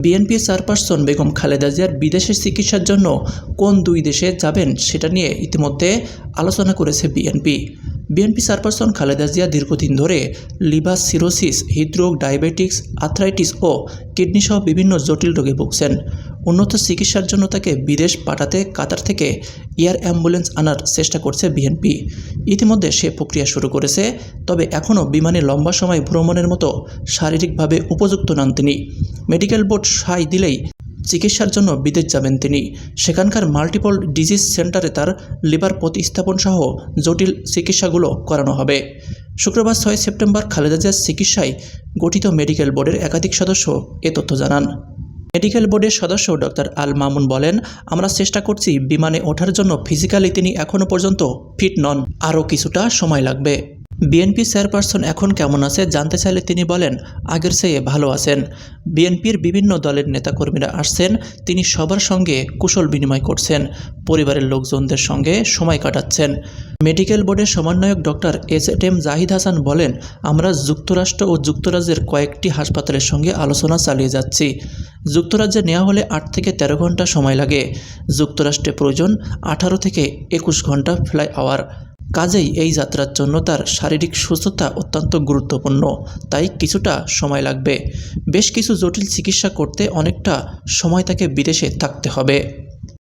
BNP chairperson Begum Khaleda জিয়ার বিদেশে চিকিৎসার জন্য কোন দুই দেশে যাবেন সেটা নিয়ে ইতিমধ্যে আলোচনা করেছে বিএনপি চেয়ারপারসন খালেদা জিয়া দীর্ঘদিন ধরে লিভার সিরোসিস, হৃদরোগ, ডায়াবেটিস, আর্থ্রাইটিস ও কিডনি সহ বিভিন্ন জটিল রোগে ভুগছেন। উন্নত চিকিৎসার জন্য তাকে বিদেশ পাঠাতে কাতার থেকে এয়ার অ্যাম্বুলেন্স আনার চেষ্টা করছে বিএনপি। ইতিমধ্যে সে প্রক্রিয়া শুরু করেছে, তবে এখনও বিমানে লম্বা সময় ভ্রমণের মতো শারীরিকভাবে উপযুক্ত নন তিনি। মেডিকেল বোর্ড সায় দিলেই চিকিৎসার জন্য বিদেশ যাবেন তিনি। সেখানকার মাল্টিপল ডিজিজ সেন্টারে তার লিভার প্রতিস্থাপন সহ জটিল চিকিৎসাগুলো করানো হবে। শুক্রবার 6 সেপ্টেম্বর খালেদা জিয়ার চিকিৎসায় গঠিত মেডিকেল বোর্ডের একাধিক সদস্য এ তথ্য জানান। মেডিকেল বোর্ডের সদস্য ডক্টর আল মামুন বলেন, আমরা চেষ্টা করছি বিমানে ওঠার জন্য। ফিজিক্যালি তিনি এখনও পর্যন্ত ফিট নন, আরও কিছুটা সময় লাগবে। বিএনপি চেয়ারপারসন এখন কেমন আছে জানতে চাইলে তিনি বলেন, আগের চেয়ে ভালো আছেন। বিএনপির বিভিন্ন দলের নেতাকর্মীরা আসছেন, তিনি সবার সঙ্গে কুশল বিনিময় করছেন, পরিবারের লোকজনদের সঙ্গে সময় কাটাচ্ছেন। মেডিকেল বোর্ডের সমন্বয়ক ডক্টর এস.এম. জাহিদ হাসান বলেন, আমরা যুক্তরাষ্ট্র ও যুক্তরাজ্যের কয়েকটি হাসপাতালের সঙ্গে আলোচনা চালিয়ে যাচ্ছি। যুক্তরাজ্যে নেওয়া হলে 8 থেকে 13 ঘন্টা সময় লাগে। যুক্তরাষ্ট্রে প্রয়োজন 18 থেকে 21 ঘন্টা ফ্লাই আওয়ার। কাজেই এই যাত্রার জন্য তার শারীরিক সুস্থতা অত্যন্ত গুরুত্বপূর্ণ, তাই কিছুটা সময় লাগবে। বেশ কিছু জটিল চিকিৎসা করতে অনেকটা সময় তাকে বিদেশে থাকতে হবে।